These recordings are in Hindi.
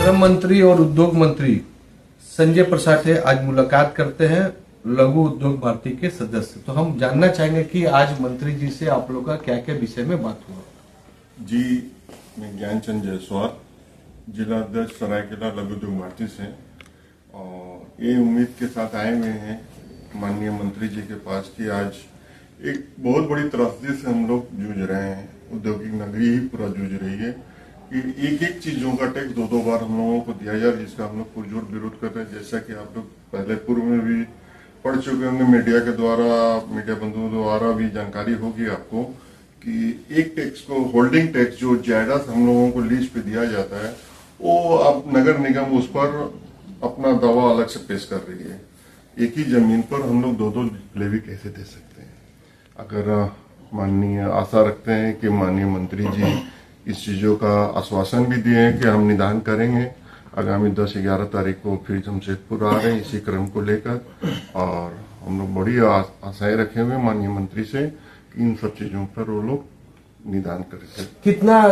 श्रम मंत्री और उद्योग मंत्री संजय प्रसाद आज मुलाकात करते हैं लघु उद्योग भारती के सदस्य। तो हम जानना चाहेंगे कि आज मंत्री जी से आप लोग का क्या क्या विषय में बात हुआ। जी, मैं ज्ञानचंद जायसवाल, जिला अध्यक्ष सरायकेला लघु उद्योग भारती से, और ये उम्मीद के साथ आए हुए हैं माननीय मंत्री जी के पास कि आज एक बहुत बड़ी त्रासदी से हम लोग जूझ रहे हैं। औद्योगिक नगरी ही पूरा जूझ रही है कि एक एक चीजों का टैक्स दो बार हम लोगों को दिया जाए, जिसका हम लोग पुरजोर विरोध कर रहे हैं। जैसा कि आप लोग पहले पूर्व में भी पढ़ चुके होंगे, मीडिया के द्वारा, मीडिया बंधुओं द्वारा भी जानकारी होगी आपको कि एक टैक्स को, होल्डिंग टैक्स जो जायदाद हम लोगों को लीज पे दिया जाता है, वो अब नगर निगम उस पर अपना दावा अलग से पेश कर रही है। एक ही जमीन पर हम लोग दो लेवी कैसे दे सकते हैं? अगर माननीय आशा रखते हैं कि माननीय मंत्री जी इस चीजों का आश्वासन भी दिए हैं कि हम निदान करेंगे। आगामी 10-11 तारीख को फिर जमशेदपुर आ रहे हैं इसी क्रम को लेकर, और हम लोग बड़ी आशाएं रखे हुए माननीय मंत्री से कि इन सब चीजों पर वो लोग निदान करेंगे।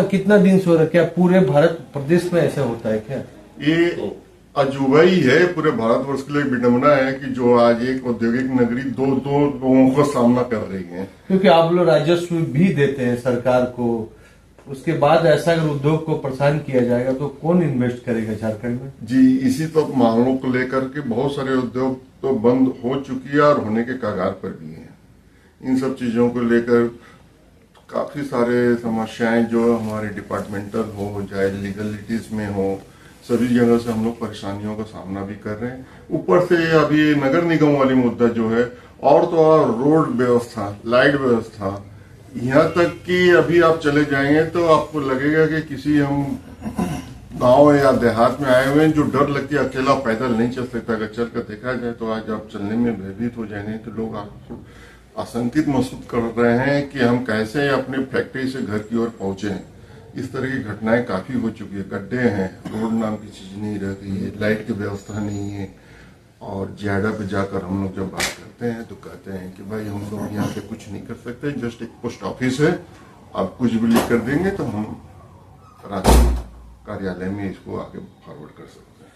कितना दिन से हो रहा है? क्या पूरे भारत प्रदेश में ऐसा होता है क्या? ये अजूबा ही है, पूरे भारतवर्ष के लिए विडंबना है कि जो आज एक औद्योगिक नगरी दो लोगों का सामना कर रही है। क्योंकि आप लोग राजस्व भी देते हैं सरकार को, उसके बाद ऐसा अगर उद्योग को परेशान किया जाएगा तो कौन इन्वेस्ट करेगा झारखंड में? जी, इसी तो मांगों को लेकर के बहुत सारे उद्योग तो बंद हो चुकी है और होने के कगार पर भी है। इन सब चीजों को लेकर काफी सारे समस्याएं जो हमारे डिपार्टमेंटल हो, चाहे लीगलिटीज में हो, सभी जगह से हम लोग परेशानियों का सामना भी कर रहे हैं। ऊपर से अभी नगर निगम वाली मुद्दा जो है, और तो और रोड व्यवस्था, लाइट व्यवस्था, यहाँ तक कि अभी आप चले जाएंगे तो आपको लगेगा कि किसी हम गांव या देहात में आए हुए हैं, जो डर लगती है, अकेला पैदल नहीं चल सकता। अगर चल कर देखा जाए तो आज आप चलने में भयभीत हो जाएंगे तो लोग आपको आशंकित महसूस कर रहे हैं कि हम कैसे अपने फैक्ट्री से घर की ओर पहुंचे हैं। इस तरह की घटनाएं काफी हो चुकी है। गड्ढे हैं, रोड नाम की चीज नहीं रह गई है, लाइट की व्यवस्था नहीं है, और ज्यादा पे जाकर हम लोग जब बात करते हैं तो कहते हैं कि भाई हम लोग यहाँ पे कुछ नहीं कर सकते, जस्ट एक पोस्ट ऑफिस है, आप कुछ भी लिख कर देंगे तो हम राज्य कार्यालय में इसको आगे फॉरवर्ड कर सकते हैं।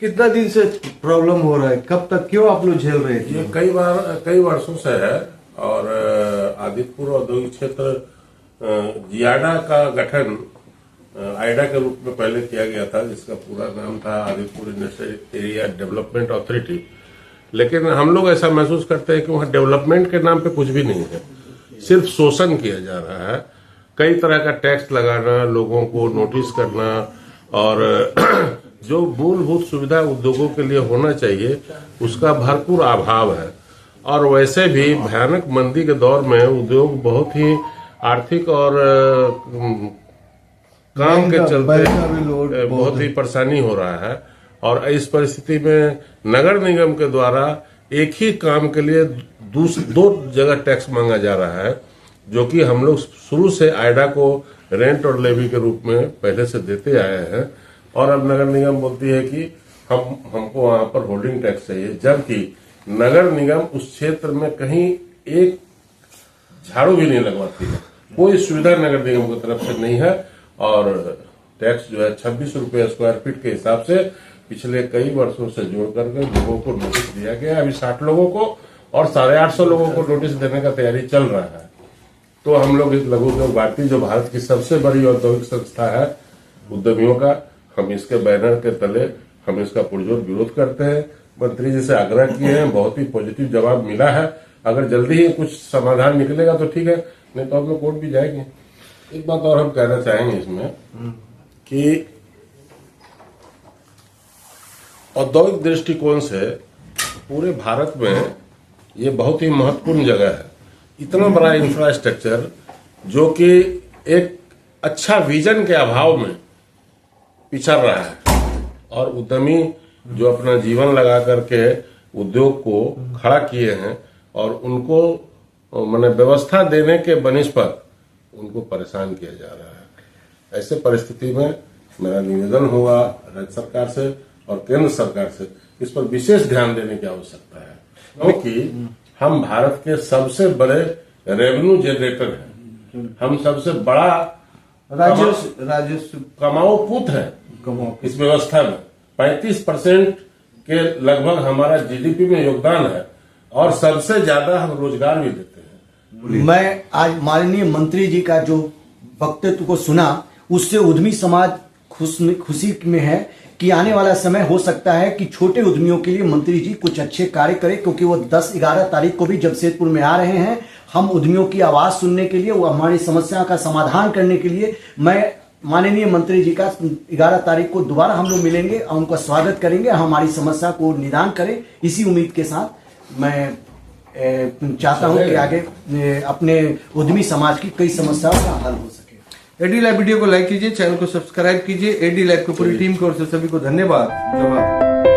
कितना दिन से प्रॉब्लम हो रहा है? कब तक, क्यों आप लोग झेल रहे थे? ये कई वर्षों से है, और आदित्यपुर औद्योगिक क्षेत्र जियाडा का गठन आइडा के रूप में पहले किया गया था, जिसका पूरा नाम था Adityapur industrial area development authority. लेकिन हम लोग ऐसा महसूस करते हैं कि वहाँ डेवलपमेंट के नाम पे कुछ भी नहीं है, सिर्फ शोषण किया जा रहा है। कई तरह का टैक्स लगाना, लोगों को नोटिस करना, और जो मूलभूत सुविधा उद्योगों के लिए होना चाहिए उसका भरपूर अभाव है। और वैसे भी भयानक मंदी के दौर में उद्योग बहुत ही आर्थिक और काम के चलते बहुत ही परेशानी हो रहा है। और इस परिस्थिति में नगर निगम के द्वारा एक ही काम के लिए दो जगह टैक्स मांगा जा रहा है, जो कि हम लोग शुरू से आइडा को रेंट और लेवी के रूप में पहले से देते आए हैं। और अब नगर निगम बोलती है कि हमको वहां पर होल्डिंग टैक्स चाहिए, जबकि नगर निगम उस क्षेत्र में कहीं एक झाड़ू भी नहीं लगवाती है, कोई सुविधा नगर निगम की तरफ से नहीं है। और टैक्स जो है 26 रुपये स्क्वायर फीट के हिसाब से पिछले कई वर्षों से जोड़ करके लोगों को नोटिस दिया गया। अभी 60 लोगों को और 850 लोगों को नोटिस देने का तैयारी चल रहा है। तो हम लोग इस लघु उद्योग भारती, जो भारत की सबसे बड़ी औद्योगिक संस्था है उद्यमियों का, हम इसके बैनर के तले हम इसका पुरजोर विरोध करते हैं। मंत्री जी से आग्रह किए हैं, बहुत ही पॉजिटिव जवाब मिला है। अगर जल्दी ही कुछ समाधान निकलेगा तो ठीक है, नहीं तो हम लोग कोर्ट भी जाएंगे। एक बात और हम कहना चाहेंगे इसमें कि औद्योगिक दृष्टिकोण से पूरे भारत में ये बहुत ही महत्वपूर्ण जगह है। इतना बड़ा इंफ्रास्ट्रक्चर जो कि एक अच्छा विजन के अभाव में पिछड़ रहा है, और उद्यमी जो अपना जीवन लगा करके उद्योग को खड़ा किए हैं और उनको माने व्यवस्था देने के बनिस्पत उनको परेशान किया जा रहा है। ऐसे परिस्थिति में मेरा निवेदन हुआ राज्य सरकार से और केंद्र सरकार से इस पर विशेष ध्यान देने की आवश्यकता है, क्योंकि हम भारत के सबसे बड़े रेवेन्यू जनरेटर हैं, हम सबसे बड़ा राजस्व कमाऊ पुत्र है। इस व्यवस्था में 35% के लगभग हमारा जीडीपी में योगदान है और सबसे ज्यादा हम रोजगार भी देते हैं। मैं आज माननीय मंत्री जी का जो वक्तव्य को सुना, उससे उद्यमी समाज खुशी में है कि आने वाला समय हो सकता है कि छोटे उद्यमियों के लिए मंत्री जी कुछ अच्छे कार्य करें, क्योंकि वो 10-11 तारीख को भी जमशेदपुर में आ रहे हैं। हम उद्यमियों की आवाज सुनने के लिए, वो हमारी समस्या का समाधान करने के लिए, मैं माननीय मंत्री जी का 11 तारीख को दोबारा हम लोग मिलेंगे और उनका स्वागत करेंगे, हमारी समस्या को निदान करें। इसी उम्मीद के साथ मैं चाहता हूं कि आगे अपने उद्यमी समाज की कई समस्याओं का हल हो सके। एडी लाइव वीडियो को लाइक कीजिए, चैनल को सब्सक्राइब कीजिए। एडी लाइव की पूरी टीम की ओर से सभी को धन्यवाद। जवाब